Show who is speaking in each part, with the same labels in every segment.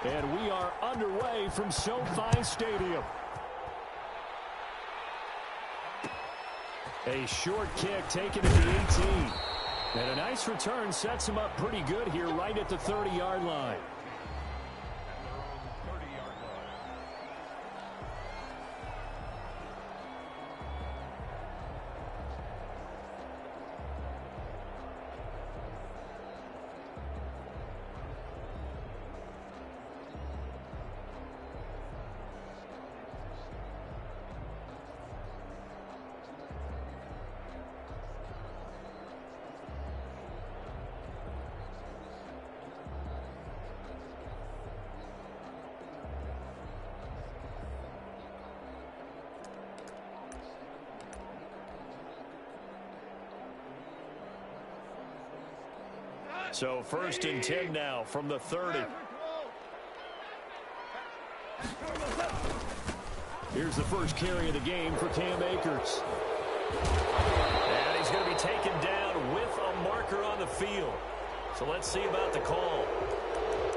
Speaker 1: And we are underway from SoFi Stadium. A short kick taken at the 18. And a nice return sets him up pretty good here right at the 30-yard line. So 1st and 10 now from the 30. Here's the first carry of the game for Cam Akers. And he's going to be taken down with a marker on the field. So let's see about the call.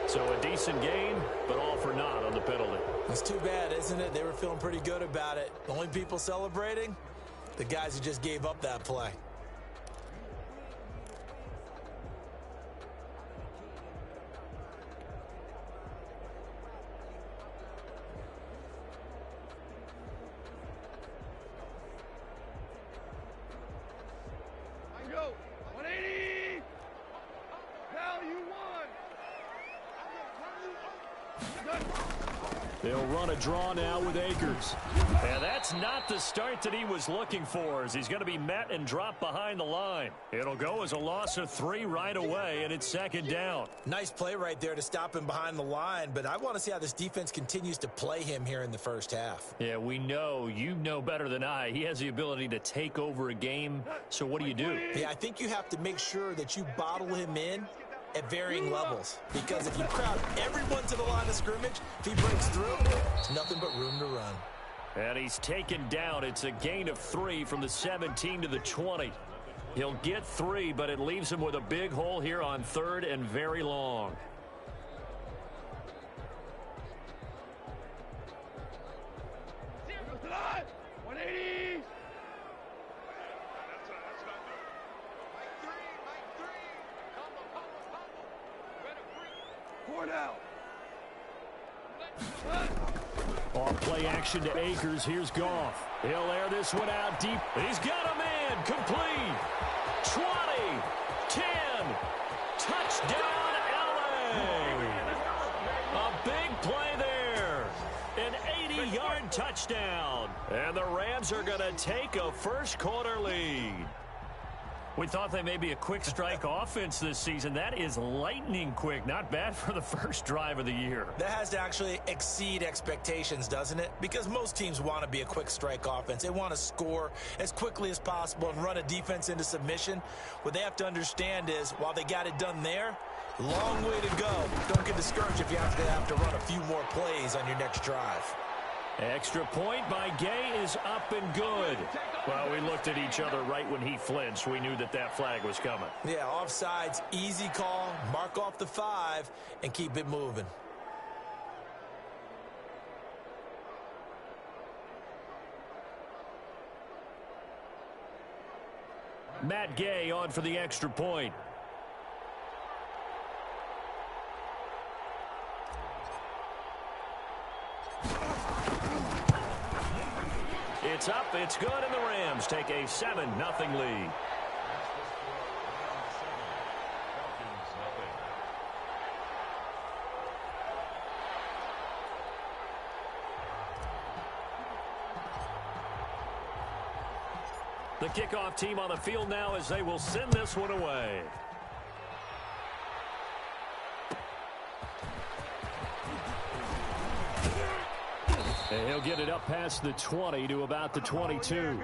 Speaker 1: So a decent game, but all for naught on the penalty.
Speaker 2: It's too bad, isn't it? They were feeling pretty good about it. The only people celebrating? The guys who just gave up that play.
Speaker 1: They'll run a draw now with Akers. And that's not the start that he was looking for, as he's going to be met and dropped behind the line. It'll go as a loss of 3 right away, and it's 2nd down.
Speaker 2: Nice play right there to stop him behind the line, but I want to see how this defense continues to play him here in the first half.
Speaker 1: Yeah, we know. You know better than I. He has the ability to take over a game, so what do you do?
Speaker 2: Yeah, I think you have to make sure that you bottle him in at varying levels, because if you crowd everyone to the line of scrimmage, if he breaks through, it's nothing but room to run.
Speaker 1: And he's taken down. It's a gain of 3 from the 17 to the 20. He'll get 3, but it leaves him with a big hole here on 3rd and very long. Off play action to Akers. Here's Goff. He'll air this one out deep. He's got a man. Complete. 20. 10. Touchdown, LA. A big play there. An 80-yard touchdown. And the Rams are going to take a first-quarter lead. We thought they may be a quick strike offense this season. That is lightning quick. Not bad for the first drive of the year.
Speaker 2: That has to actually exceed expectations, doesn't it? Because most teams want to be a quick strike offense. They want to score as quickly as possible and run a defense into submission. What they have to understand is, while they got it done there, long way to go. Don't get discouraged if you have to run a few more plays on your next drive.
Speaker 1: Extra point by Gay is up and good. Well, we looked at each other right when he flinched. We knew that that flag was coming.
Speaker 2: Yeah, offsides, easy call, mark off the 5, and keep it moving.
Speaker 1: Matt Gay on for the extra point. It's up, it's good, and the Rams take a 7-0 lead. The kickoff team on the field now as they will send this one away. And he'll get it up past the 20 to about the 22.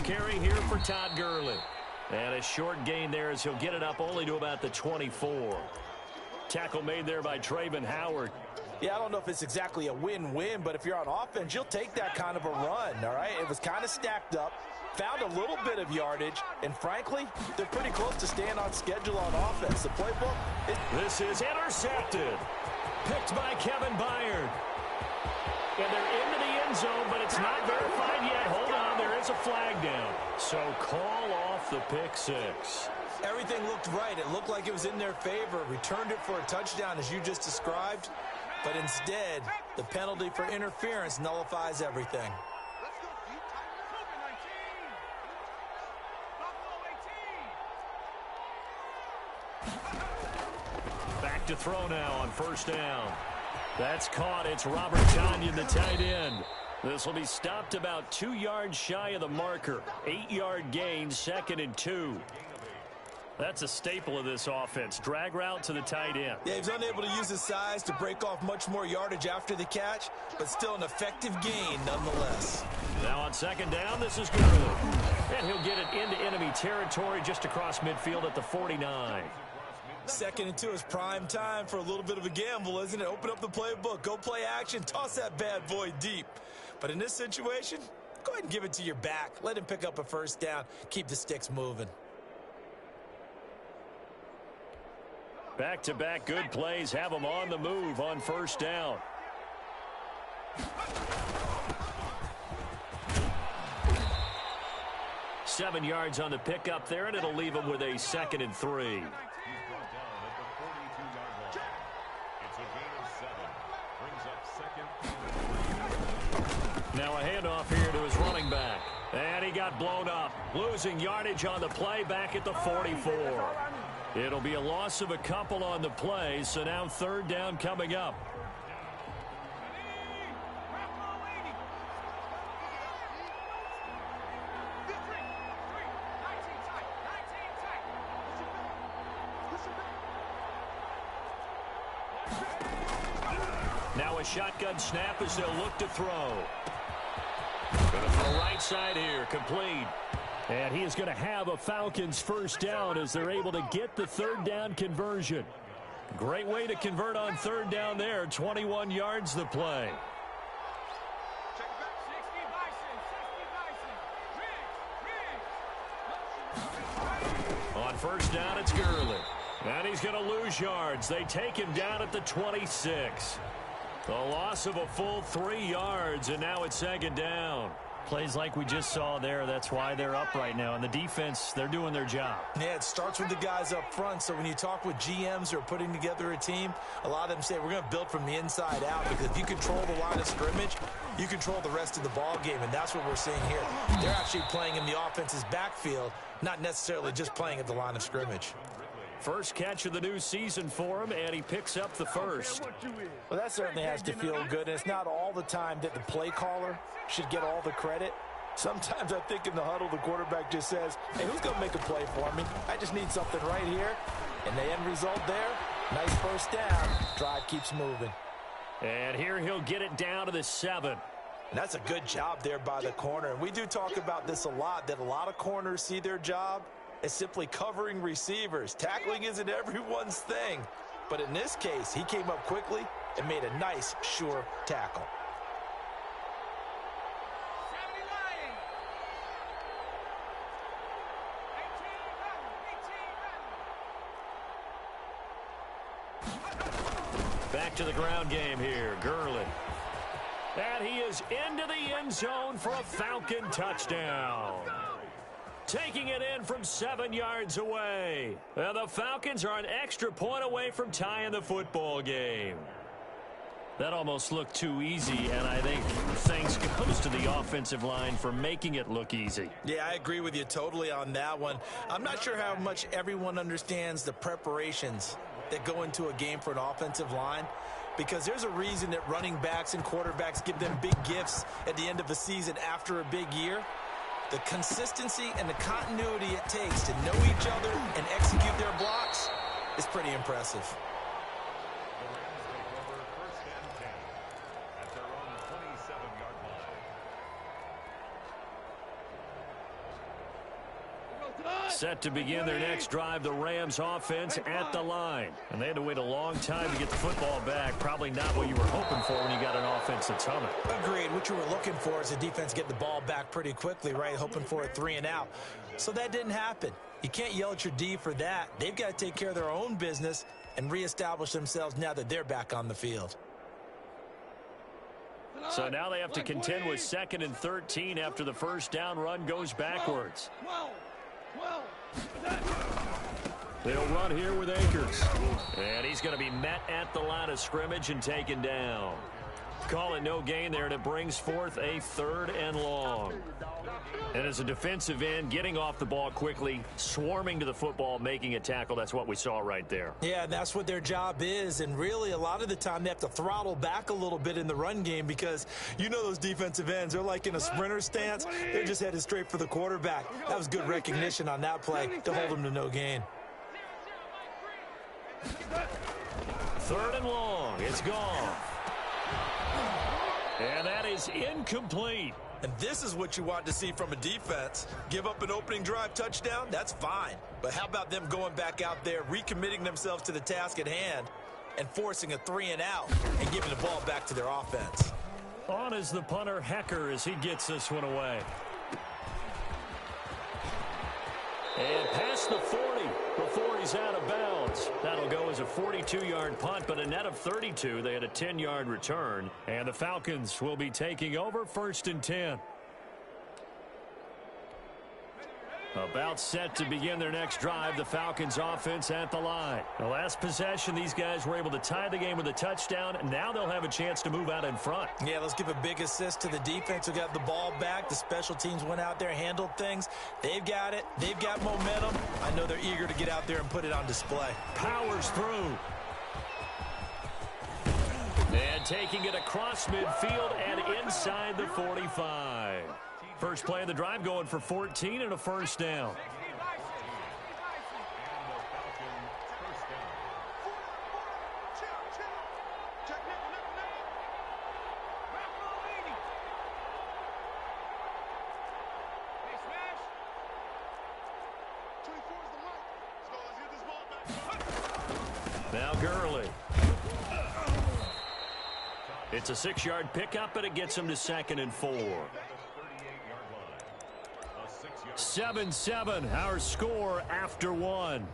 Speaker 1: carry here for Todd Gurley. And a short gain there as he'll get it up only to about the 24. Tackle made there by Travon Howard.
Speaker 2: Yeah, I don't know if it's exactly a win-win, but if you're on offense, you'll take that kind of a run, all right? It was kind of stacked up, found a little bit of yardage, and frankly, they're pretty close to staying on schedule on offense. The playbook...
Speaker 1: This is intercepted. Picked by Kevin Byard. And they're into the end zone, but it's not verified yet. Hold on, there is a flag down. So call off the pick six.
Speaker 2: Everything looked right. It looked like it was in their favor. Returned it for a touchdown, as you just described. But instead, the penalty for interference nullifies everything.
Speaker 1: Back to throw now on first down. That's caught. It's Robert Tonyan, the tight end. This will be stopped about 2 yards shy of the marker. 8-yard gain, 2nd and 2. That's a staple of this offense. Drag route to the tight end.
Speaker 2: Yeah, he's unable to use his size to break off much more yardage after the catch, but still an effective gain nonetheless.
Speaker 1: Now on 2nd down, this is Gurley. And he'll get it into enemy territory just across midfield at the 49.
Speaker 2: 2nd and 2 is prime time for a little bit of a gamble, isn't it? Open up the playbook, go play action, toss that bad boy deep. But in this situation, go ahead and give it to your back. Let him pick up a first down. Keep the sticks moving.
Speaker 1: Back-to-back good plays have them on the move on first down. Seven yards on the pickup there, and it'll leave them with a 2nd and 3. Now a handoff here to his running back. And he got blown up. Losing yardage on the play back at the 44. It'll be a loss of a couple on the play, so now 3rd down coming up. Now a shotgun snap as they'll look to throw. Going to throw right side here, complete. And he is going to have a Falcons first down as they're able to get the 3rd down conversion. Great way to convert on 3rd down there. 21 yards the play. On first down, it's Gurley. And he's going to lose yards. They take him down at the 26. The loss of a full 3 yards, and now it's 2nd down. Plays like we just saw there. That's why they're up right now. And the defense, they're doing their job.
Speaker 2: Yeah, it starts with the guys up front. So when you talk with GMs who are putting together a team, a lot of them say we're going to build from the inside out, because if you control the line of scrimmage, you control the rest of the ball game, and that's what we're seeing here. They're actually playing in the offense's backfield, not necessarily just playing at the line of scrimmage.
Speaker 1: First catch of the new season for him, and he picks up the first.
Speaker 2: Well, that certainly has to feel good, and it's not all the time that the play caller should get all the credit. Sometimes I think in the huddle, the quarterback just says, hey, who's going to make a play for me? I just need something right here. And the end result there, nice first down. Drive keeps moving.
Speaker 1: And here he'll get it down to the 7.
Speaker 2: And that's a good job there by the corner. And we do talk about this a lot, that a lot of corners see their job as simply covering receivers. Tackling isn't everyone's thing. But in this case, he came up quickly and made a nice, sure tackle.
Speaker 1: Back to the ground game here. Gurley. And he is into the end zone for a Falcon touchdown. Taking it in from 7 yards away. And the Falcons are an extra point away from tying the football game. That almost looked too easy, and I think thanks goes to the offensive line for making it look easy.
Speaker 2: Yeah, I agree with you totally on that one. I'm not sure how much everyone understands the preparations that go into a game for an offensive line, because there's a reason that running backs and quarterbacks give them big gifts at the end of the season after a big year. The consistency and the continuity it takes to know each other and execute their blocks is pretty impressive.
Speaker 1: Set to begin their next drive, the Rams offense at the line. And they had to wait a long time to get the football back. Probably not what you were hoping for when you got an offense that's humming.
Speaker 2: Agreed. What you were looking for is the defense get the ball back pretty quickly, right? Hoping for a 3 and out. So that didn't happen. You can't yell at your D for that. They've got to take care of their own business and reestablish themselves now that they're back on the field.
Speaker 1: So now they have to contend with 2nd and 13 after the first down run goes backwards. They'll run here with Akers. And he's going to be met at the line of scrimmage and taken down. Call it no gain there, and it brings forth a 3rd and long. And as a defensive end, getting off the ball quickly, swarming to the football, making a tackle, that's what we saw right there.
Speaker 2: Yeah, that's what their job is. And really, a lot of the time, they have to throttle back a little bit in the run game because you know those defensive ends, they're like in a sprinter stance. They're just headed straight for the quarterback. That was good recognition on that play to hold them to no gain.
Speaker 1: 3rd and long. It's gone. And that is incomplete.
Speaker 2: And this is what you want to see from a defense. Give up an opening drive touchdown, that's fine. But how about them going back out there, recommitting themselves to the task at hand, and forcing a 3 and out and giving the ball back to their offense.
Speaker 1: On is the punter, Hecker, as he gets this one away. And past the 40 before he's out of bounds. That'll go as a 42-yard punt, but a net of 32. They had a 10-yard return. And the Falcons will be taking over 1st and 10. About set to begin their next drive, the Falcons offense at the line. The last possession, these guys were able to tie the game with a touchdown. Now they'll have a chance to move out in front.
Speaker 2: Yeah, let's give a big assist to the defense who got the ball back. The special teams went out there, handled things. They've got it. They've got momentum. I know they're eager to get out there and put it on display.
Speaker 1: Powers through. And taking it across midfield and inside the 45. First play of the drive going for 14 and a 1st down. Now Gurley. It's a 6-yard pickup, and it gets him to 2nd and 4. 7-7, our score after 1.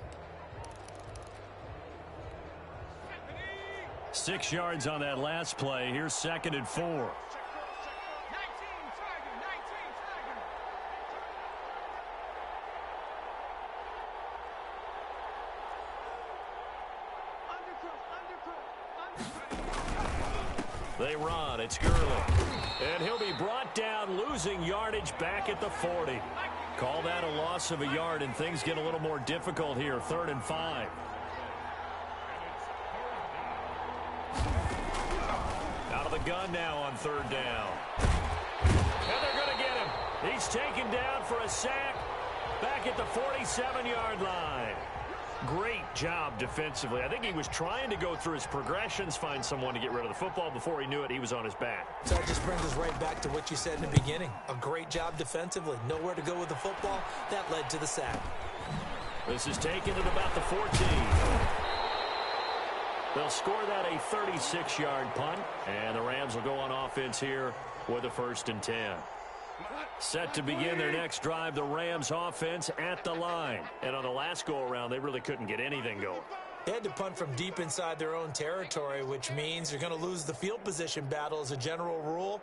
Speaker 1: 6 yards on that last play. Here's 2nd and 4. They run. It's Gurley. And he'll be brought down, losing yardage back at the 40. Call that a loss of a yard, and things get a little more difficult here. 3rd and 5. Out of the gun now on 3rd down. And they're going to get him. He's taken down for a sack back at the 47-yard line. Great job defensively. I think he was trying to go through his progressions, find someone to get rid of the football. Before he knew it, he was on his back.
Speaker 2: So that just brings us right back to what you said in the beginning. A great job defensively. Nowhere to go with the football. That led to the sack.
Speaker 1: This is taken at about the 14. They'll score that a 36-yard punt, and the Rams will go on offense here with a 1st and 10. Set to begin their next drive, the Rams offense at the line. And on the last go-around, they really couldn't get anything going.
Speaker 2: They had to punt from deep inside their own territory, which means you're going to lose the field position battle as a general rule.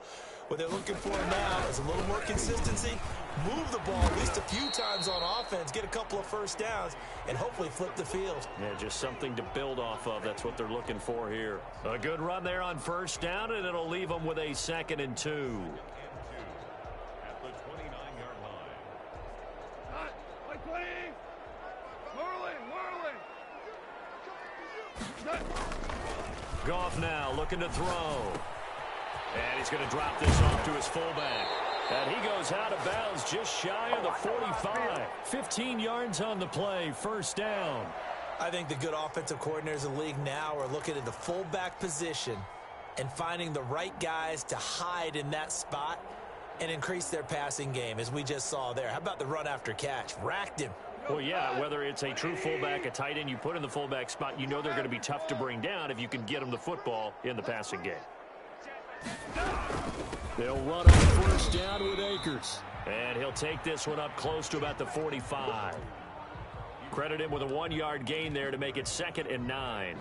Speaker 2: What they're looking for now is a little more consistency, move the ball at least a few times on offense, get a couple of 1st downs, and hopefully flip the field.
Speaker 1: Yeah, just something to build off of. That's what they're looking for here. A good run there on 1st down, and it'll leave them with a 2nd and 2. Goff now looking to throw. And he's going to drop this off to his fullback. And he goes out of bounds just shy of the 45. 15 yards on the play, 1st down.
Speaker 2: I think the good offensive coordinators in the league now are looking at the fullback position and finding the right guys to hide in that spot and increase their passing game, as we just saw there. How about the run after catch? Racked him.
Speaker 1: Well, yeah, whether it's a true fullback, a tight end you put in the fullback spot, you know they're going to be tough to bring down if you can get them the football in the passing game.
Speaker 3: They'll run on first down with Akers.
Speaker 1: And he'll take this one up close to about the 45. Credit him with a 1-yard gain there to make it 2nd and 9.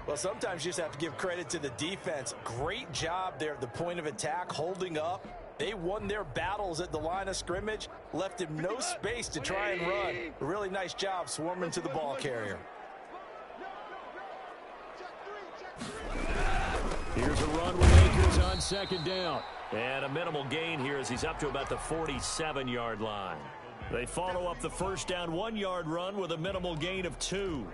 Speaker 2: Well, sometimes you just have to give credit to the defense. Great job there at the point of attack, holding up. They won their battles at the line of scrimmage, left him no space to try and run. A really nice job swarming to the ball carrier.
Speaker 3: Here's a run with Akers on 2nd down.
Speaker 1: And a minimal gain here as he's up to about the 47-yard line. They follow up the first down 1-yard run with a minimal gain of 2.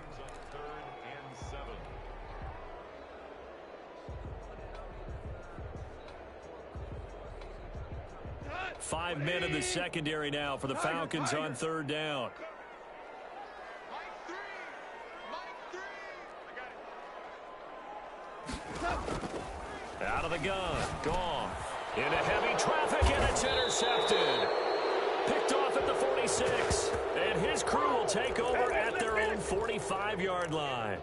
Speaker 1: 5 men in the secondary now for the Falcons on 3rd down. Out of the gun. Gone. Into heavy traffic, and it's intercepted. Picked off at the 46. And his crew will take over at their own 45-yard line.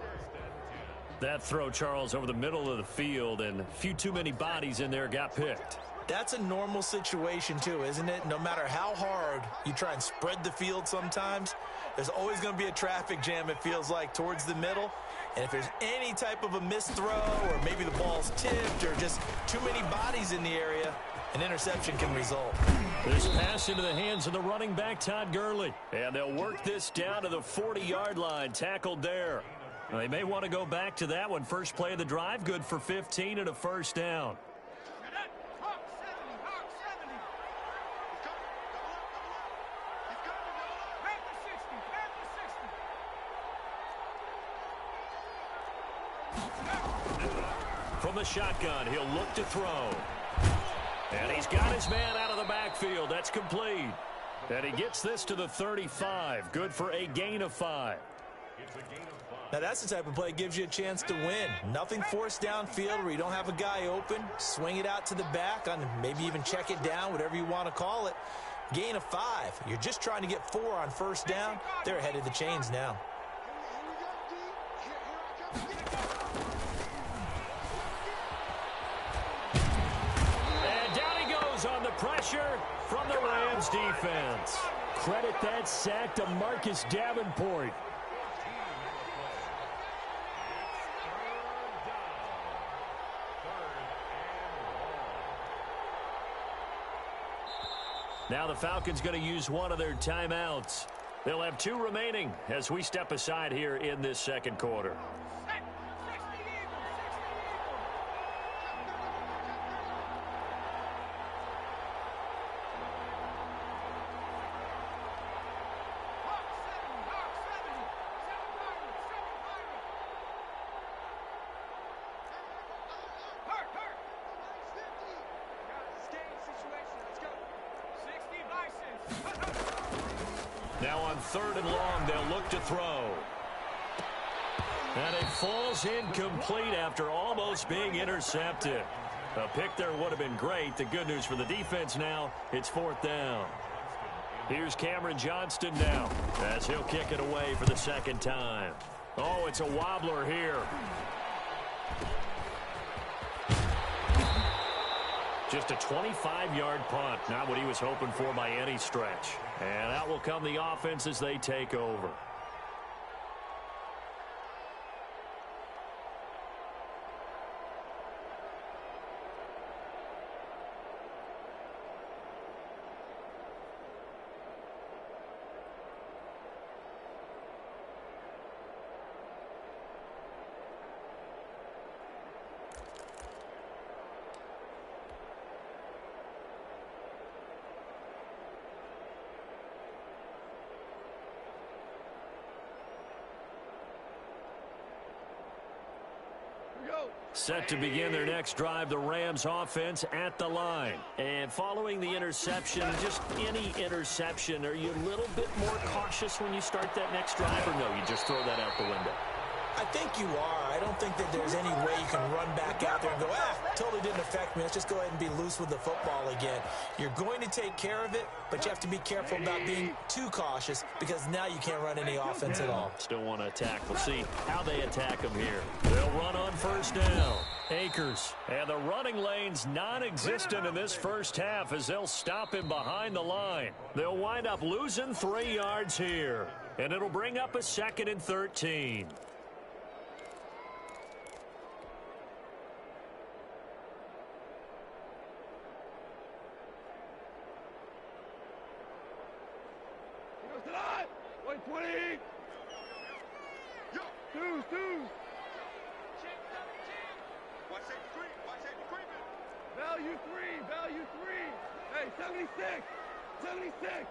Speaker 1: That throw, Charles, over the middle of the field, and a few too many bodies in there got picked.
Speaker 2: That's a normal situation, too, isn't it? No matter how hard you try and spread the field sometimes, there's always going to be a traffic jam, it feels like, towards the middle. And if there's any type of a missed throw or maybe the ball's tipped or just too many bodies in the area, an interception can result.
Speaker 1: This pass into the hands of the running back, Todd Gurley. And they'll work this down to the 40-yard line, tackled there. They may want to go back to that one. First play of the drive, good for 15 and a first down. From the shotgun, he'll look to throw. And he's got his man out of the backfield. That's complete. And he gets this to the 35. Good for a gain of 5.
Speaker 2: Now, that's the type of play that gives you a chance to win. Nothing forced downfield where you don't have a guy open. Swing it out to the back, on maybe even check it down, whatever you want to call it. Gain of 5. You're just trying to get 4 on first down. They're ahead of the chains now.
Speaker 1: And down he goes on the pressure from the Rams defense.
Speaker 3: Credit that sack to Marcus Davenport.
Speaker 1: Now the Falcons going to use one of their timeouts. They'll have 2 remaining as we step aside here in this second quarter. Now on 3rd and long, they'll look to throw. And it falls incomplete after almost being intercepted. A pick there would have been great. The good news for the defense now, it's 4th down. Here's Cameron Johnston now as he'll kick it away for the 2nd time. Oh, it's a wobbler here. Just a 25-yard punt, not what he was hoping for by any stretch. And out will come the offense as they take over. Set to begin their next drive, the Rams offense at the line. And following the interception, just any interception, are you a little bit more cautious when you start that next drive, or no, you just throw that out the window?
Speaker 2: I think you are. I don't think that there's any way you can run back out there and go, totally didn't affect me. Let's just go ahead and be loose with the football again. You're going to take care of it, but you have to be careful about being too cautious because now you can't run any offense at all.
Speaker 1: Still want to attack. We'll see how they attack them here. They'll run on first down. Akers. And the running lane's non-existent in this first half as they'll stop him behind the line. They'll wind up losing 3 yards here. And it'll bring up a 2nd and 13.
Speaker 4: Value three. Hey, 76. 76.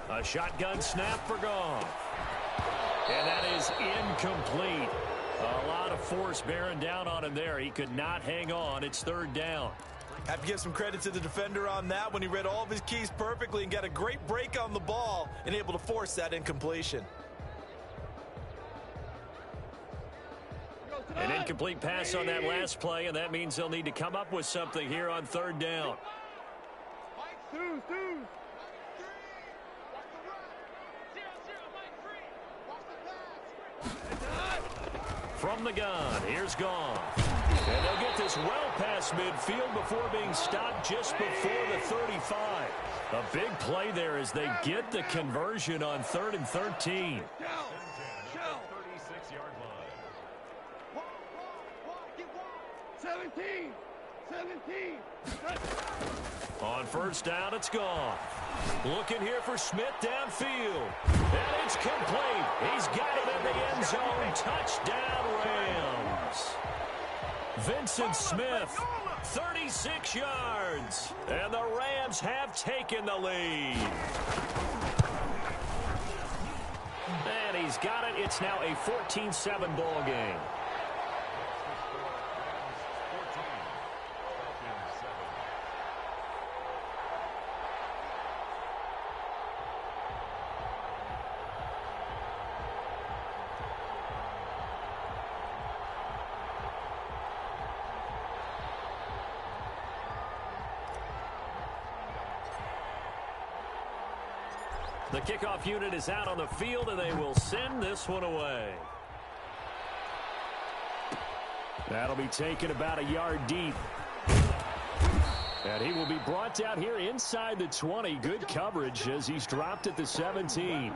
Speaker 1: A shotgun snap for Goff. And that is incomplete. A lot of force bearing down on him there. He could not hang on. It's 3rd down.
Speaker 2: Have to give some credit to the defender on that when he read all of his keys perfectly and got a great break on the ball and able to force that incompletion.
Speaker 1: An incomplete pass on that last play, and that means they'll need to come up with something here on 3rd down. From the gun, here's Goff. And they'll get this well past midfield before being stopped just before the 35. A big play there as they get the conversion on 3rd and 13.
Speaker 4: 17.
Speaker 1: On first down, it's Goff. Looking here for Smith downfield. And it's complete. He's got it in the end zone. Touchdown, Rams. Vincent Smith, 36 yards. And the Rams have taken the lead. And he's got it. It's now a 14-7 ball game. The kickoff unit is out on the field, and they will send this one away. That'll be taken about a yard deep. And he will be brought down here inside the 20. Good coverage as he's dropped at the 17.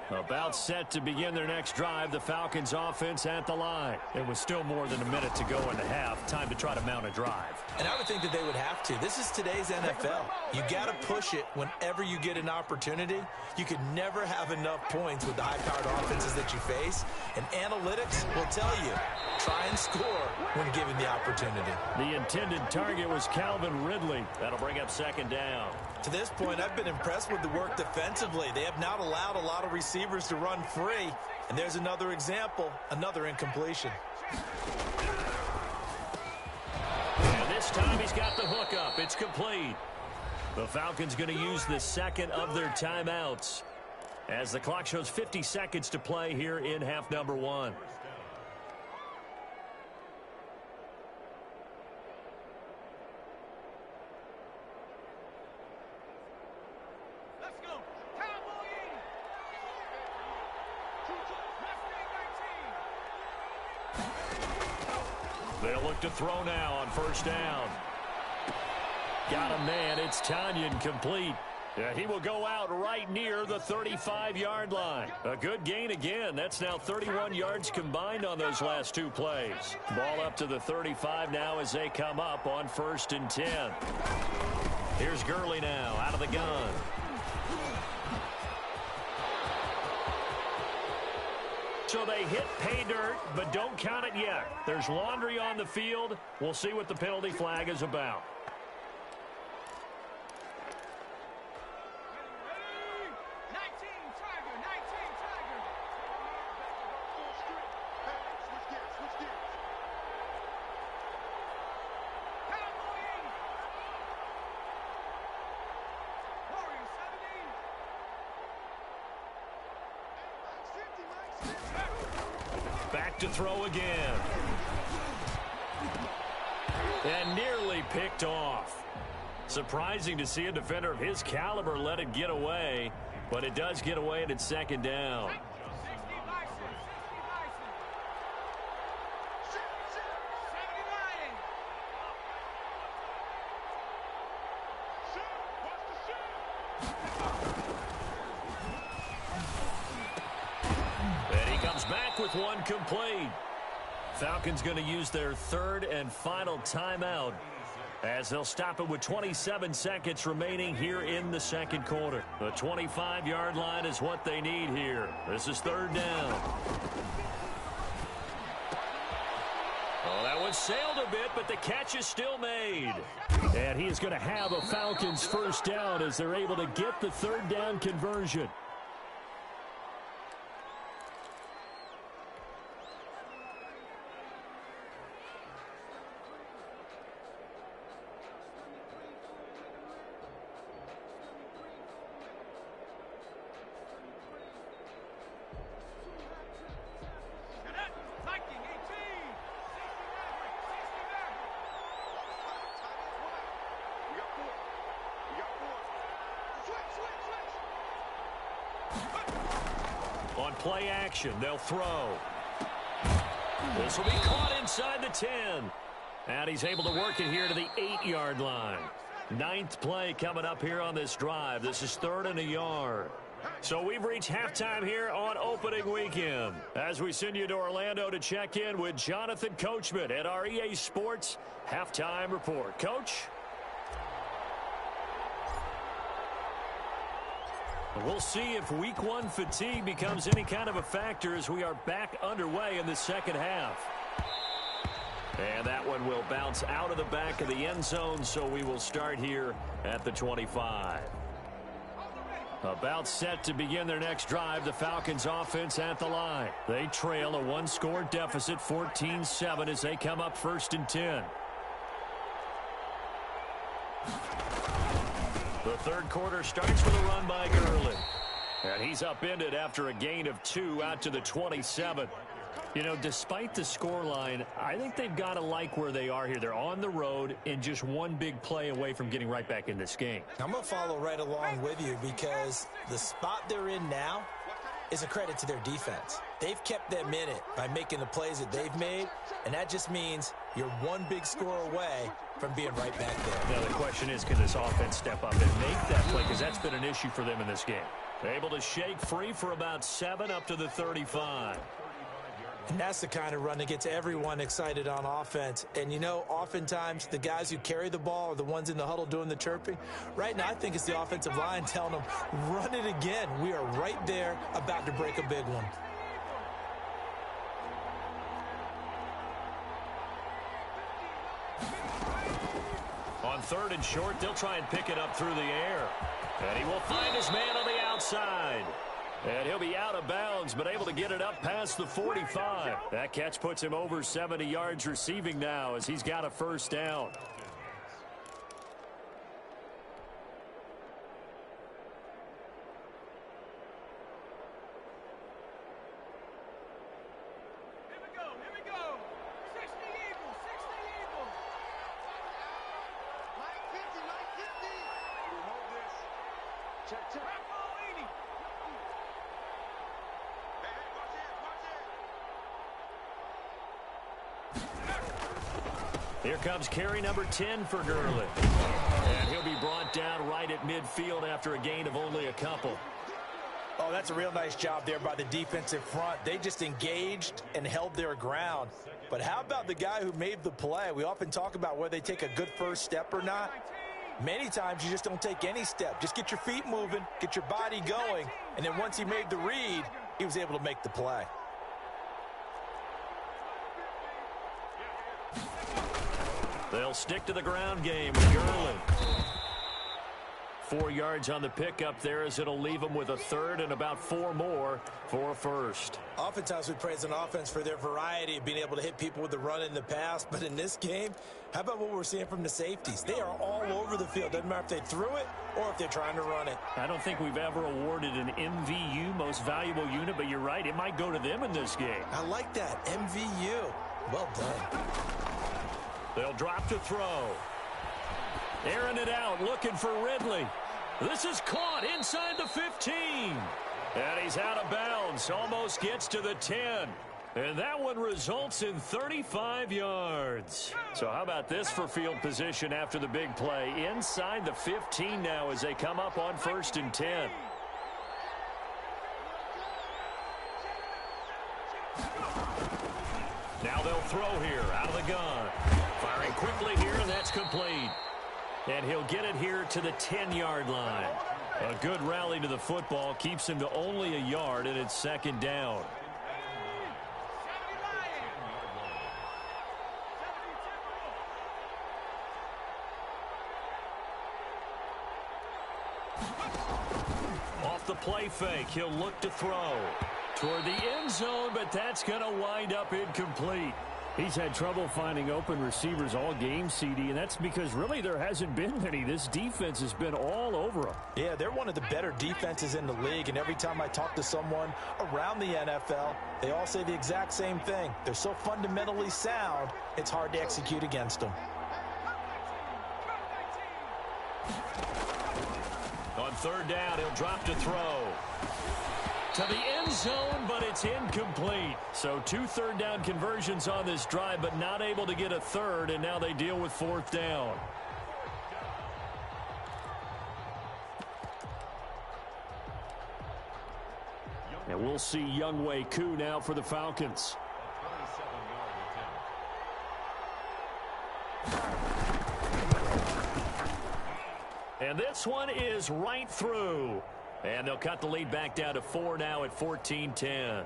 Speaker 1: About set to begin their next drive, the Falcons offense at the line. It was still more than a minute to go in the half. Time to try to mount a drive.
Speaker 2: And I would think that they would have to. This is today's NFL. You got to push it whenever you get an opportunity. You could never have enough points with the high-powered offenses that you face. And analytics will tell you, try and score when given the opportunity.
Speaker 1: The intended target was Calvin Ridley. That'll bring up 2nd down.
Speaker 2: To this point, I've been impressed with the work defensively. They have not allowed a lot of receivers to run free. And there's another example, another incompletion.
Speaker 1: And this time he's got the hook up. It's complete. The Falcons going to use the 2nd of their timeouts as the clock shows 50 seconds to play here in half number 1. They'll look to throw now on first down. Got a man. It's Tanyan complete. Yeah, he will go out right near the 35-yard line. A good gain again. That's now 31 yards combined on those last 2 plays. Ball up to the 35 now as they come up on 1st and 10. Here's Gurley now out of the gun. So they hit pay dirt, but don't count it yet. There's laundry on the field. We'll see what the penalty flag is about. back to throw again. And nearly picked off. Surprising to see a defender of his caliber let it get away, but it does get away and it's second down. And he comes back with one complete. Falcons going to use their third and final timeout as they'll stop it with 27 seconds remaining here in the second quarter. The 25-yard line is what they need here. This is third down. Oh, that one sailed a bit, but the catch is still made.
Speaker 3: And he is going to have a Falcons first down as they're able to get the third down conversion.
Speaker 1: On play action, they'll throw. This will be caught inside the 10. And he's able to work it here to the 8-yard line. Ninth play coming up here on this drive. This is third and a yard. So we've reached halftime here on opening weekend. As we send you to Orlando to check in with Jonathan Coachman at our EA Sports Halftime Report. Coach? We'll see if week one fatigue becomes any kind of a factor as we are back underway in the second half. And that one will bounce out of the back of the end zone, so we will start here at the 25. About set to begin their next drive, the Falcons offense at the line. They trail a one-score deficit, 14-7, as they come up first and 10. The third quarter starts with a run by Gurley. And he's upended after a gain of 2 out to the 27. You know, despite the scoreline, I think they've got to like where they are here. They're on the road and just one big play away from getting right back in this game.
Speaker 2: I'm going to follow right along with you because the spot they're in now is a credit to their defense. They've kept them in it by making the plays that they've made, and that just means you're one big score away from being right back there.
Speaker 1: Now the question is, can this offense step up and make that play? Because that's been an issue for them in this game. Able to shake free for about 7 up to the 35.
Speaker 2: And that's the kind of run that gets everyone excited on offense. And, you know, oftentimes the guys who carry the ball are the ones in the huddle doing the chirping. Right now, I think it's the offensive line telling them, run it again. We are right there about to break a big one.
Speaker 1: On third and short, they'll try and pick it up through the air. And he will find his man on the outside. And he'll be out of bounds, but able to get it up past the 45. That catch puts him over 70 yards receiving now as he's got a first down.
Speaker 4: Here we go. 60 Eagles, 60 Eagles. Line 50, line 50. We hold this. Check.
Speaker 1: Here comes carry number 10 for Gurley. And he'll be brought down right at midfield after a gain of only a couple.
Speaker 2: Oh, that's a real nice job there by the defensive front. They just engaged and held their ground. But how about the guy who made the play? We often talk about whether they take a good first step or not. Many times you just don't take any step. Just get your feet moving, get your body going, and then once he made the read, he was able to make the play.
Speaker 1: They'll stick to the ground game with Gurley.
Speaker 3: 4 yards on the pickup there, as it'll leave them with a third and about 4 more for a first.
Speaker 2: Oftentimes we praise an offense for their variety of being able to hit people with the run in the pass, but in this game, how about what we're seeing from the safeties? They are all over the field. Doesn't matter if they threw it or if they're trying to run it.
Speaker 3: I don't think we've ever awarded an MVU, most valuable unit, but you're right, it might go to them in this game.
Speaker 2: I like that, MVU. Well done.
Speaker 3: They'll drop to throw. Airing it out, looking for Ridley. This is caught inside the 15. And he's out of bounds, almost gets to the 10. And that one results in 35 yards. So how about this for field position after the big play? Inside the 15 now as they come up on 1st and 10. Now they'll throw here out of the gun. Firing quickly here, and that's complete. And he'll get it here to the 10-yard line. A good rally to the football keeps him to only a yard, and it's 2nd down. Off the play fake, he'll look to throw toward the end zone, but that's going to wind up incomplete. He's had trouble finding open receivers all game, CD, and that's because really there hasn't been many. This defense has been all over them.
Speaker 2: Yeah, they're one of the better defenses in the league, and every time I talk to someone around the NFL, they all say the exact same thing. They're so fundamentally sound, it's hard to execute against them.
Speaker 3: On 3rd down, he'll drop to throw to the end zone, but it's incomplete. So 2 3rd down conversions on this drive, but not able to get a third, and now they deal with 4th down. And we'll see Younghoe Koo now for the Falcons. And this one is right through. And they'll cut the lead back down to 4 now at 14-10.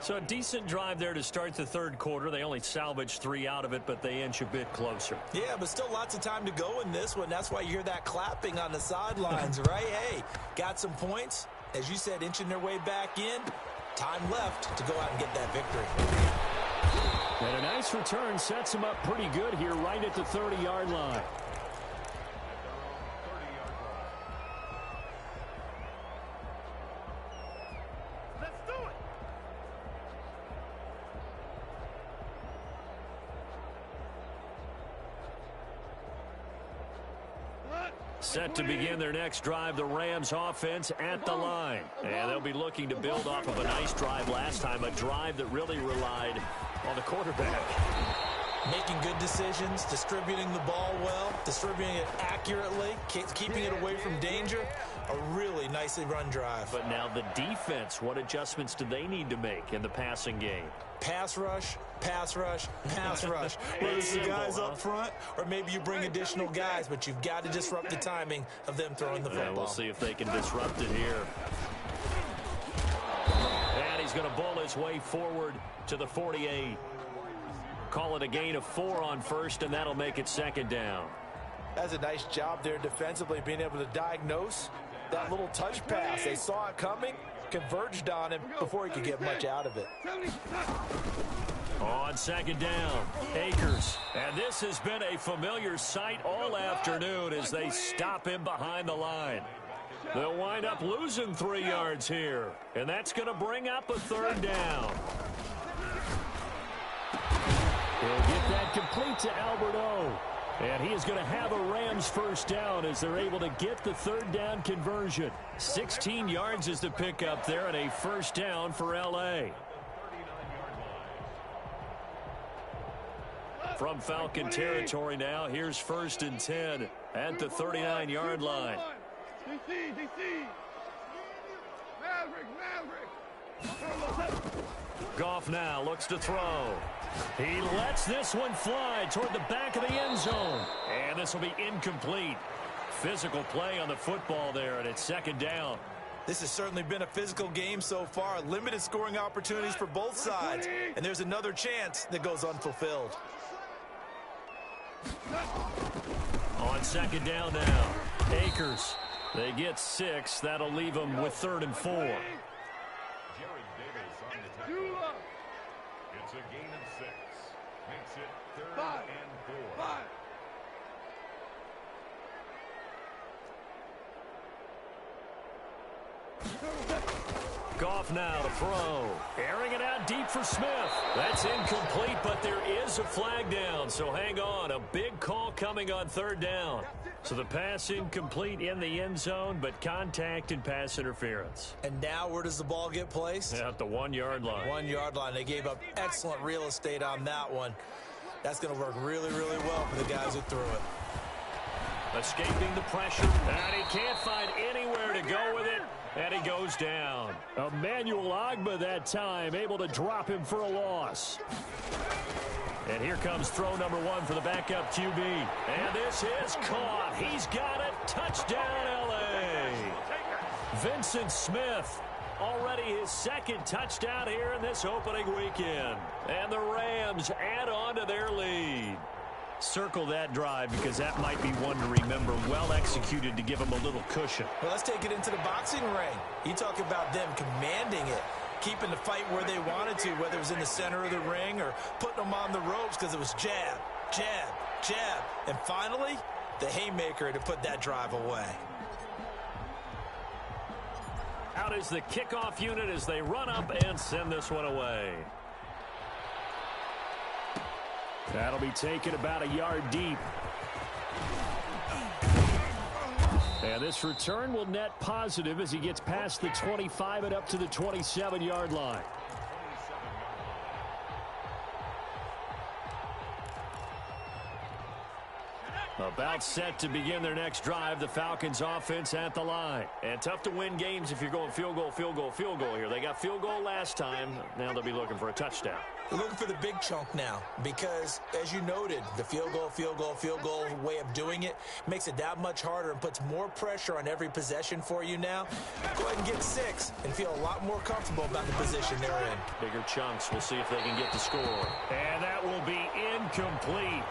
Speaker 3: So a decent drive there to start the 3rd quarter. They only salvaged 3 out of it, but they inch a bit closer.
Speaker 2: Yeah, but still lots of time to go in this one. That's why you hear that clapping on the sidelines, right? Hey, got some points. As you said, inching their way back in. Time left to go out and get that victory.
Speaker 3: And a nice return sets them up pretty good here right at the 30-yard line. Set to begin their next drive, the Rams offense at the line. And they'll be looking to build off of a nice drive last time, a drive that really relied on the quarterback.
Speaker 2: Making good decisions, distributing the ball well, distributing it accurately, keeping it away from danger. A really nicely run drive.
Speaker 3: But now the defense, what adjustments do they need to make in the passing game?
Speaker 2: Pass rush, pass rush, pass rush. Whether it's the guys up front or maybe you bring additional guys, but you've got to disrupt the timing of them throwing the football.
Speaker 3: And we'll see if they can disrupt it here. And he's going to bull his way forward to the 48. Call it a gain of 4 on 1st, and that'll make it 2nd down.
Speaker 2: That's a nice job there defensively, being able to diagnose that little touch pass. They saw it coming, converged on him before he could get much out of it.
Speaker 3: On 2nd down, Akers. And this has been a familiar sight all afternoon as they stop him behind the line. They'll wind up losing 3 yards here, and that's going to bring up a 3rd down. He'll get that complete to Albert O. And he is going to have a Rams 1st down as they're able to get the 3rd down conversion. 16 yards is the pickup there, and a 1st down for L.A. From Falcon territory now, here's 1st and 10 at the 39-yard line.
Speaker 4: DC. Maverick.
Speaker 3: Goff now looks to throw. He lets this one fly toward the back of the end zone. And this will be incomplete. Physical play on the football there, and it's 2nd down.
Speaker 2: This has certainly been a physical game so far. Limited scoring opportunities for both sides. And there's another chance that goes unfulfilled.
Speaker 3: On 2nd down now, Akers They get 6. That'll leave them with 3rd and 4.
Speaker 5: It's a gain of 6. Makes it 3rd and 4.
Speaker 3: Goff now to throw. Airing it out deep for Smith. That's incomplete, but there is a flag down, so hang on. A big call coming on 3rd down. So the pass incomplete in the end zone, but contact and pass interference.
Speaker 2: And now where does the ball get placed?
Speaker 3: At the 1-yard line.
Speaker 2: 1-yard line. They gave up excellent real estate on that one. That's going to work really, really well for the guys who threw it.
Speaker 3: Escaping the pressure, and he can't find anywhere to go with it, and he goes down. Emmanuel Ogbah that time, able to drop him for a loss. And here comes throw number 1 for the backup QB. And this is caught. He's got it. Touchdown, L.A. Vincent Smith, already his 2nd touchdown here in this opening weekend. And the Rams add on to their lead. Circle that drive because that might be one to remember. Well executed to give them a little cushion.
Speaker 2: Well, let's take it into the boxing ring. You talk about them commanding it, keeping the fight where they wanted to, whether it was in the center of the ring or putting them on the ropes because it was jab, jab, jab. And finally, the haymaker to put that drive away.
Speaker 3: Out is the kickoff unit as they run up and send this one away. That'll be taken about a yard deep. And this return will net positive as he gets past the 25 and up to the 27-yard line. About set to begin their next drive, the Falcons offense at the line. And tough to win games if you're going field goal, field goal, field goal here. They got field goal last time. Now they'll be looking for a touchdown.
Speaker 2: They're looking for the big chunk now because, as you noted, the field goal way of doing it makes it that much harder and puts more pressure on every possession for you now. Go ahead and get 6 and feel a lot more comfortable about the position they're in.
Speaker 3: Bigger chunks. We'll see if they can get the score. And that will be incomplete.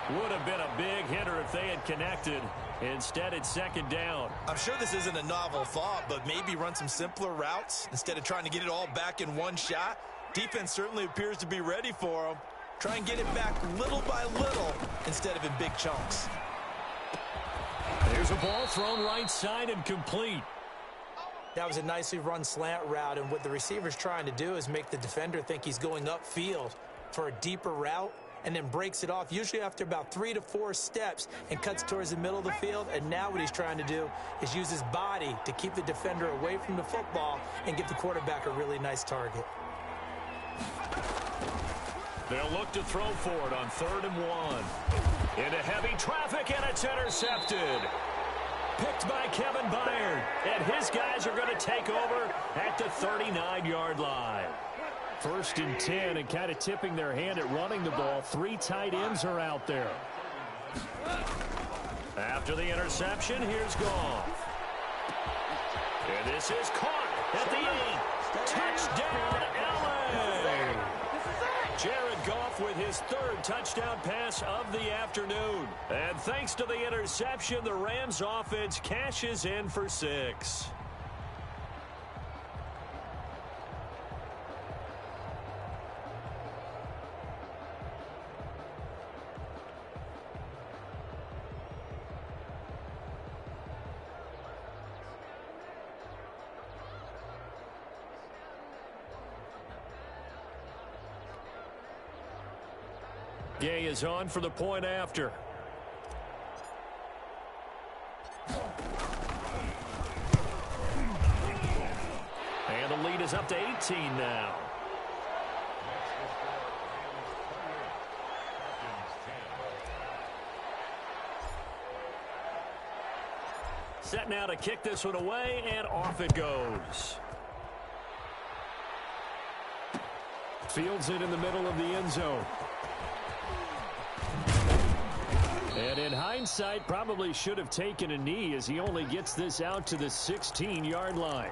Speaker 3: Would have been a big hitter if they had connected. Instead, it's 2nd down.
Speaker 2: I'm sure this isn't a novel thought, but maybe run some simpler routes instead of trying to get it all back in one shot. Defense certainly appears to be ready for them. Try and get it back little by little instead of in big chunks.
Speaker 3: There's a ball thrown right side and complete.
Speaker 2: That was a nicely run slant route, and what the receiver's trying to do is make the defender think he's going upfield for a deeper route and then breaks it off, usually after about 3 to 4 steps, and cuts towards the middle of the field. And now what he's trying to do is use his body to keep the defender away from the football and give the quarterback a really nice target.
Speaker 3: They'll look to throw for it on 3rd and 1. Into heavy traffic, and it's intercepted. Picked by Kevin Byard, and his guys are going to take over at the 39-yard line. 1st and 10, and kind of tipping their hand at running the ball. 3 tight ends are out there. After the interception, here's Goff. And this is caught at the 8. Touchdown, L.A. Jared Goff with his 3rd touchdown pass of the afternoon. And thanks to the interception, the Rams offense cashes in for 6. Gay is on for the point after. And the lead is up to 18 now. Set now to kick this one away, and off it goes. Fields it in the middle of the end zone. And in hindsight, probably should have taken a knee as he only gets this out to the 16-yard line.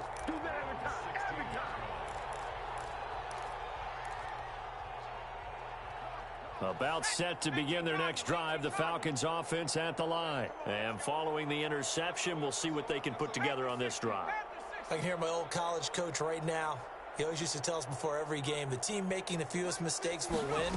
Speaker 3: About set to begin their next drive, the Falcons offense at the line. And following the interception, we'll see what they can put together on this drive.
Speaker 2: I can hear my old college coach right now. He always used to tell us before every game, the team making the fewest mistakes will win.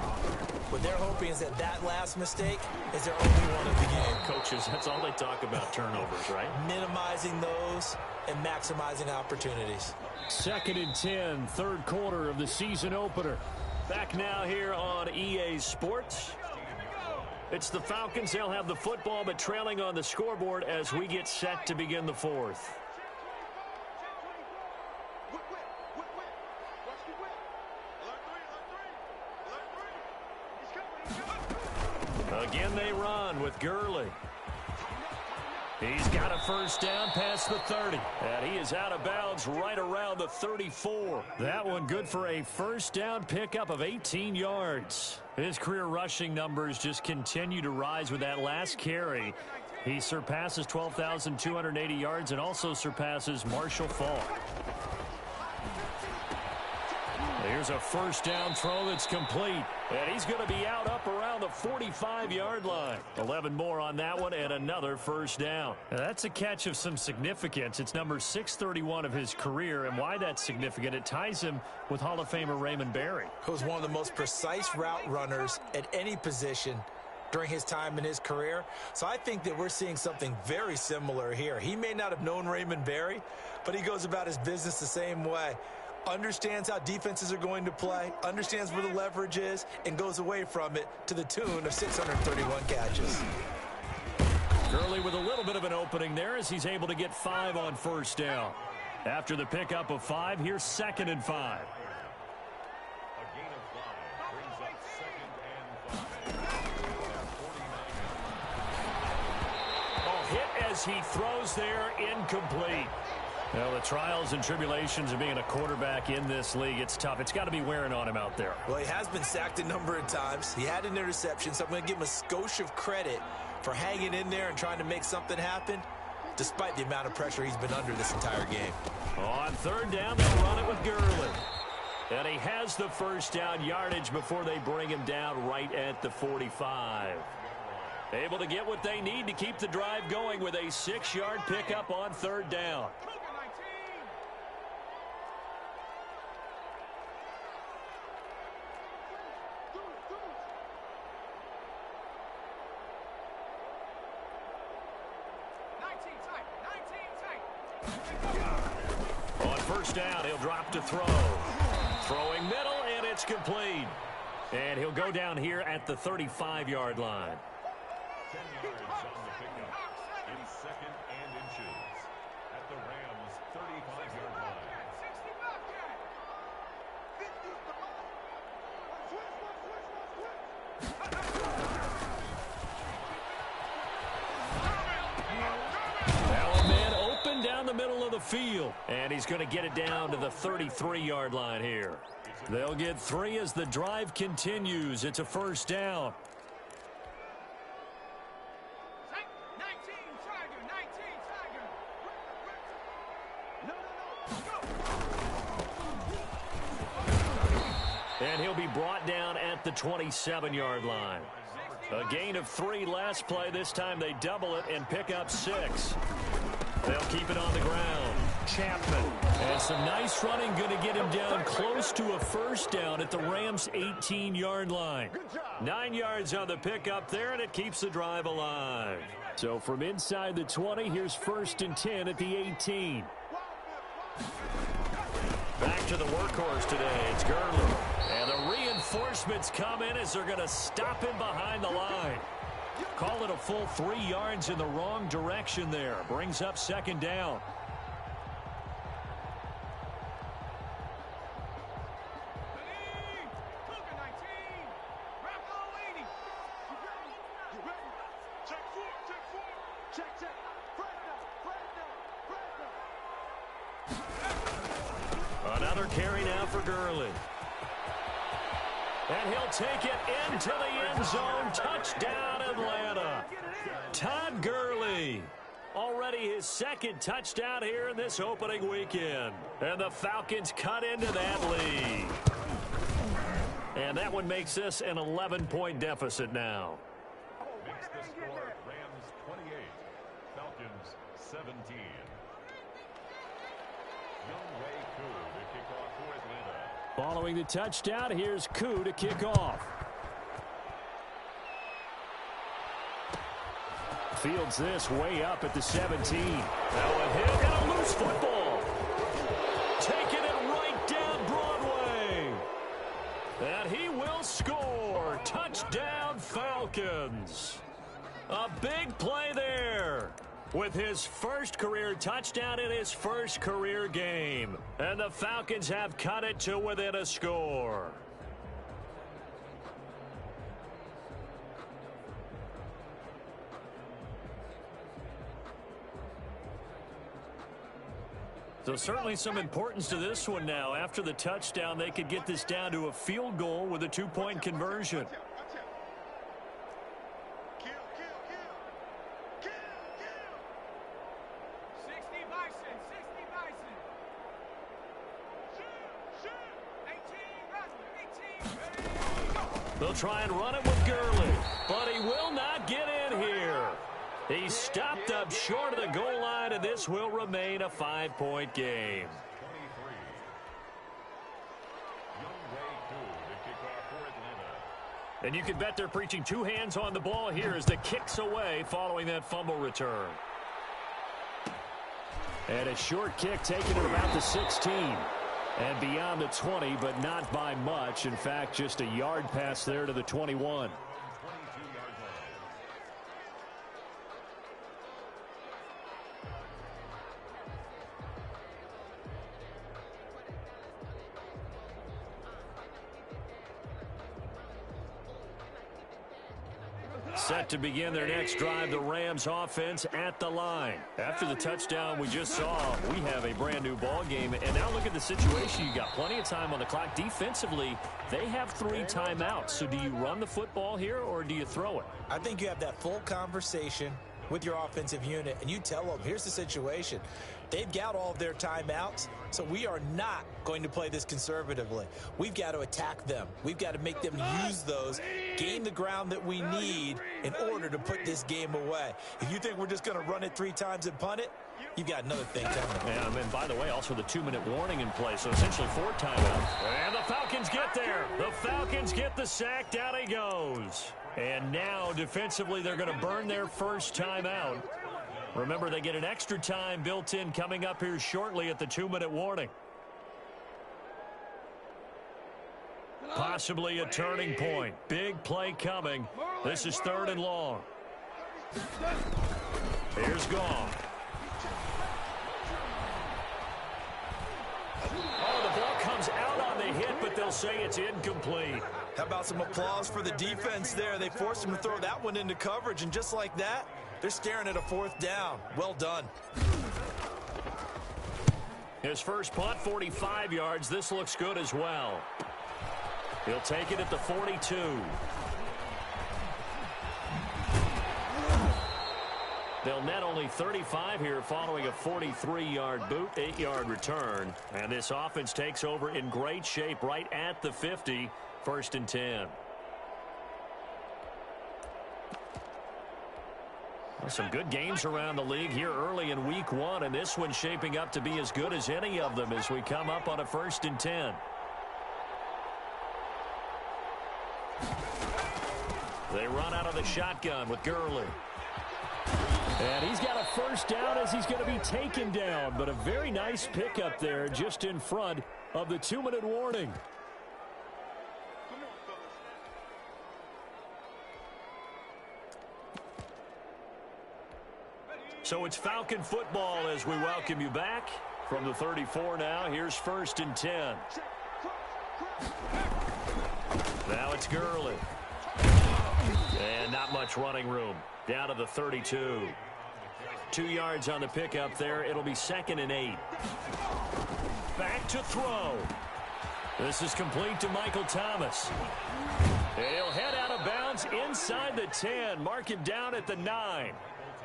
Speaker 2: What they're hoping is that that last mistake is their only one of the game.
Speaker 3: Coaches, that's all they talk about, turnovers, right?
Speaker 2: Minimizing those and maximizing opportunities.
Speaker 3: 2nd and 10, third quarter of the season opener. Back now here on EA Sports. It's the Falcons. They'll have the football, but trailing on the scoreboard as we get set to begin the fourth. Again, they run with Gurley. He's got a first down past the 30. And he is out of bounds right around the 34. That one good for a first down pickup of 18 yards. His career rushing numbers just continue to rise with that last carry. He surpasses 12,280 yards and also surpasses Marshall Faulk. Here's a first down throw that's complete. And he's going to be out up around the 45-yard line. 11 more on that one and another first down. Now, that's a catch of some significance. It's number 631 of his career. And why that's significant, it ties him with Hall of Famer Raymond Berry,
Speaker 2: who's one of the most precise route runners at any position during his time in his career. So I think that we're seeing something very similar here. He may not have known Raymond Berry, but he goes about his business the same way. Understands how defenses are going to play, understands where the leverage is, and goes away from it to the tune of 631 catches.
Speaker 3: Gurley with a little bit of an opening there as he's able to get 5 on first down. After the pickup of 5, here's 2nd and 5.
Speaker 5: A gain of 5 brings up 2nd and 5.
Speaker 3: Oh, hit as he throws there, incomplete. Well, the trials and tribulations of being a quarterback in this league, it's tough. It's got to be wearing on him out there.
Speaker 2: Well, he has been sacked a number of times. He had an interception, so I'm going to give him a skosh of credit for hanging in there and trying to make something happen, despite the amount of pressure he's been under this entire game.
Speaker 3: On 3rd down, they'll run it with Gurley. And he has the first down yardage before they bring him down right at the 45. Able to get what they need to keep the drive going with a 6-yard pickup on 3rd down. On first down, he'll drop to throw. Throwing middle, and it's complete. And he'll go down here at the 35-yard line.
Speaker 5: 10 yards on the pickup. It's 2nd and inches at the Rams' 35-yard line.
Speaker 3: Down the middle of the field, and he's going to get it down to the 33-yard line here. They'll get 3 as the drive continues. It's a first down.
Speaker 4: 19 Tiger.
Speaker 3: And he'll be brought down at the 27-yard line. A gain of 3 last play. This time they double it and pick up 6. They'll keep it on the ground. Chapman. And some nice running, going to get him down close to a first down at the Rams' 18-yard line. 9 yards on the pickup there, and it keeps the drive alive. So from inside the 20, here's 1st and 10 at the 18. Back to the workhorse today. It's Gurley. And the reinforcements come in as they're going to stop him behind the line. Call it a full 3 yards in the wrong direction there. Brings up 2nd down. Another carry now for Gurley. And he'll take it into the end zone. Touchdown, Atlanta. Todd Gurley. Already his 2nd touchdown here in this opening weekend. And the Falcons cut into that lead. And that one makes this an 11-point deficit now.
Speaker 5: Makes the score Rams 28, Falcons 17. Younghoe Koo to kick off for Atlanta.
Speaker 3: Following the touchdown, here's Koo to kick off. Fields this way up at the 17. Now a hit and a loose football. Taking it right down Broadway. And he will score. Touchdown Falcons. A big play there. With his first career touchdown in his first career game. And the Falcons have cut it to within a score. So certainly some importance to this one now. After the touchdown, they could get this down to a field goal with a two-point conversion. They'll try and run it with Gurley, but he will not get in here. He stopped up short of the goal line, and this will remain a 5-point game. And you can bet they're preaching two hands on the ball here as the kick's away following that fumble return. And a short kick taken at about the 16. And beyond the 20, but not by much. In fact, just a yard pass there to the 21. Set to begin their next drive, the Rams offense at the line. After the touchdown we just saw, we have a brand new ball game. And now look at the situation. You got plenty of time on the clock. Defensively, they have 3 timeouts. So do you run the football here or do you throw it?
Speaker 2: I think you have that full conversation with your offensive unit, and you tell them, here's the situation. They've got all of their timeouts, so we are not going to play this conservatively. We've got to attack them. We've got to make them use those, gain the ground that we need in order to put this game away. If you think we're just going to run it 3 times and punt it, you've got another thing coming.
Speaker 3: And by the way, also the 2-minute warning in play, so essentially 4 timeouts. And the Falcons get there. The Falcons get the sack. Down he goes. And now, defensively, they're going to burn their first timeout. Remember, they get an extra time built in coming up here shortly at the 2-minute warning. Possibly a turning point. Big play coming. This is 3rd and long. Here's Goff. Oh, the ball comes out on the hit, but they'll say it's incomplete.
Speaker 2: How about some applause for the defense there? They forced him to throw that one into coverage, and just like that, they're staring at a 4th down. Well done.
Speaker 3: His first punt, 45 yards. This looks good as well. He'll take it at the 42. They'll net only 35 here following a 43-yard boot, 8-yard return. And this offense takes over in great shape right at the 50, 1st and 10. Well, some good games around the league here early in week 1, and this one's shaping up to be as good as any of them as we come up on a 1st and 10. They run out of the shotgun with Gurley. And he's got a first down as he's going to be taken down. But a very nice pickup there just in front of the 2-minute warning. So it's Falcon football as we welcome you back. From the 34 now, here's 1st and 10. Now it's Gurley. And not much running room. Down to the 32. 2 yards on the pickup there. It'll be 2nd and 8. Back to throw. This is complete to Michael Thomas. He'll head out of bounds inside the 10. Mark him down at the 9.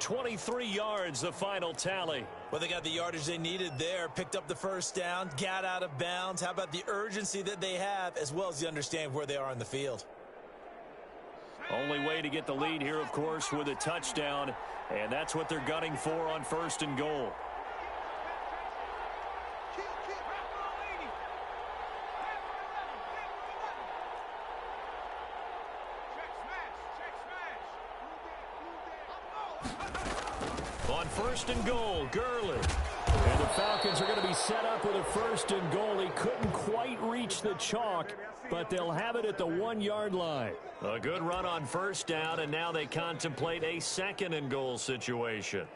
Speaker 3: 23 yards, the final tally.
Speaker 2: Well, they got the yardage they needed there, picked up the first down, got out of bounds. How about the urgency that they have, as well as the understanding where they are on the field?
Speaker 3: Only way to get the lead here, of course, with a touchdown, and that's what they're gunning for on 1st and goal. On 1st and goal, Gurley. And the Falcons are going to be set up with a 1st and goal. He couldn't quite reach the chalk, but they'll have it at the 1-yard line. A good run on 1st down, and now they contemplate a 2nd and goal situation.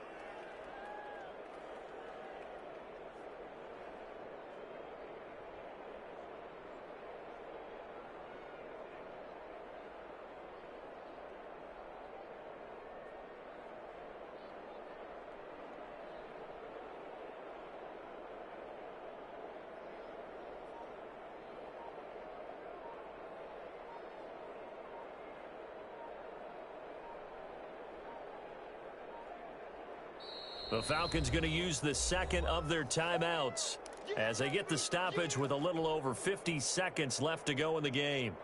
Speaker 3: The Falcons going to use the 2nd of their timeouts as they get the stoppage with a little over 50 seconds left to go in the game.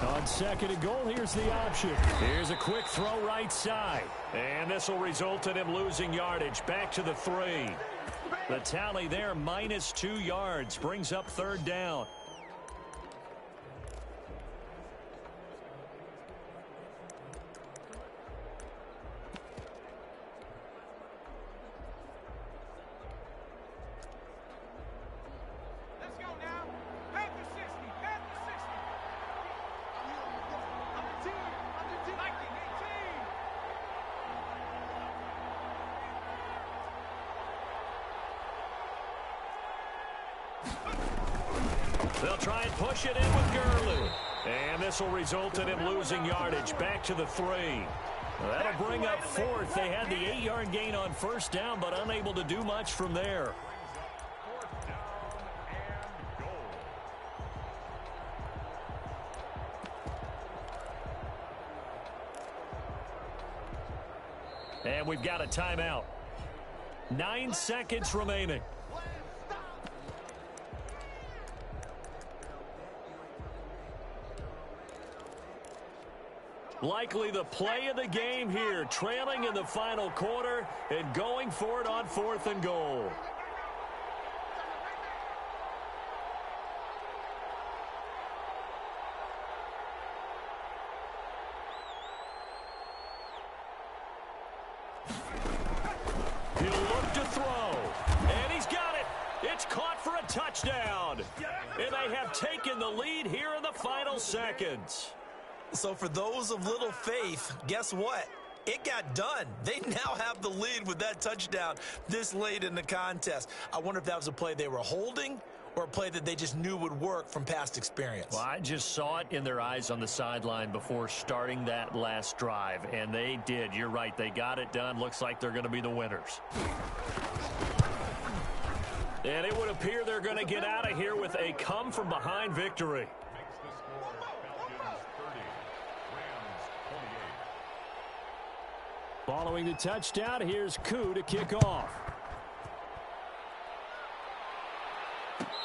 Speaker 3: On 2nd and goal, here's the option. Here's a quick throw right side. And this will result in him losing yardage. Back to the 3. The tally there, -2 yards. Brings up 3rd down.
Speaker 4: Let's go now. Head to 60. Head to 60. I'm the team. I'm the team. Like it, 18.
Speaker 3: They'll try and push it in with Gurley. And this will result in him losing yardage. Back to the 3. That'll bring up 4th. They had the 8-yard gain on 1st down, but unable to do much from there. And we've got a timeout. 9 seconds remaining. Likely the play of the game here, trailing in the final quarter and going for it on 4th and goal. He'll look to throw, and he's got it. It's caught for a touchdown, and they have taken the lead here in the final seconds.
Speaker 2: So for those of little faith, guess what? It got done. They now have the lead with that touchdown this late in the contest. I wonder if that was a play they were holding or a play that they just knew would work from past experience.
Speaker 3: Well, I just saw it in their eyes on the sideline before starting that last drive, and they did. You're right. They got it done. Looks like they're going to be the winners. And it would appear they're going to get out of here with a come-from-behind victory. Following the touchdown, here's Koo to kick off.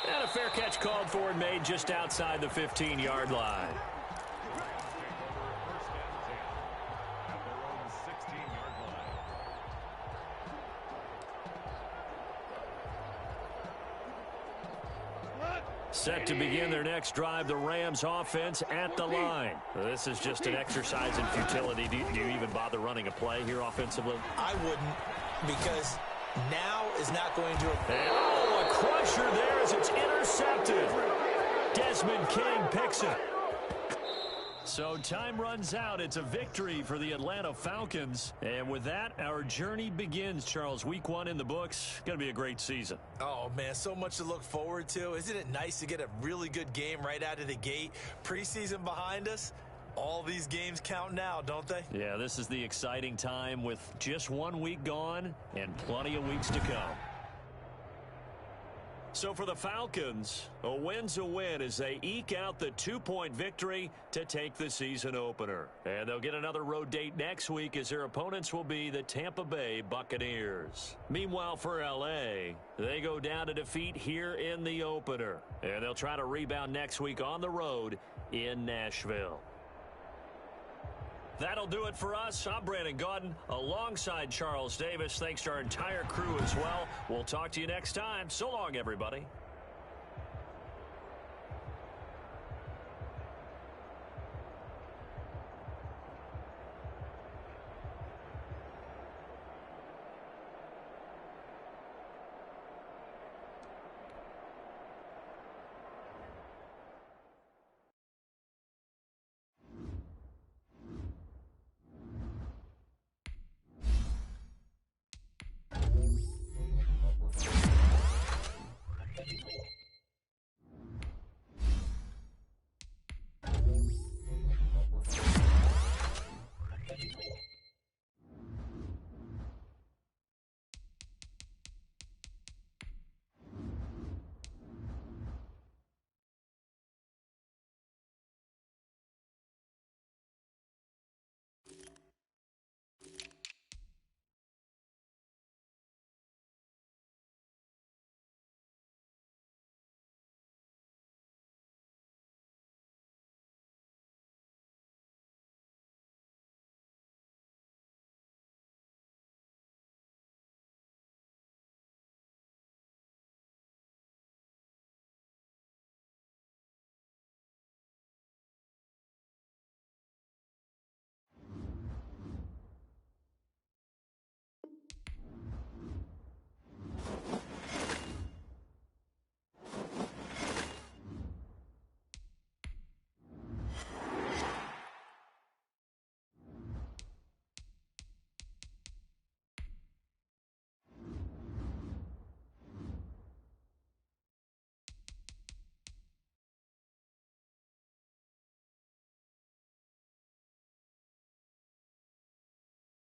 Speaker 3: And a fair catch called for and made just outside the 15-yard line. Set to begin their next drive, the Rams offense at the line. This is just an exercise in futility. Do you even bother running a play here offensively?
Speaker 2: I wouldn't, because now is not going to...
Speaker 3: And, oh, a crusher there as it's intercepted. Desmond King picks it. So time runs out. It's a victory for the Atlanta Falcons. And with that, our journey begins, Charles. Week 1 in the books. Going to be a great season.
Speaker 2: Oh, man, so much to look forward to. Isn't it nice to get a really good game right out of the gate? Preseason behind us. All these games count now, don't they?
Speaker 3: Yeah, this is the exciting time with just 1 week gone and plenty of weeks to come. So for the Falcons, a win's a win as they eke out the 2-point victory to take the season opener. And they'll get another road date next week as their opponents will be the Tampa Bay Buccaneers. Meanwhile, for L.A., they go down to defeat here in the opener. And they'll try to rebound next week on the road in Nashville. That'll do it for us. I'm Brandon Gaudin alongside Charles Davis. Thanks to our entire crew as well. We'll talk to you next time. So long, everybody.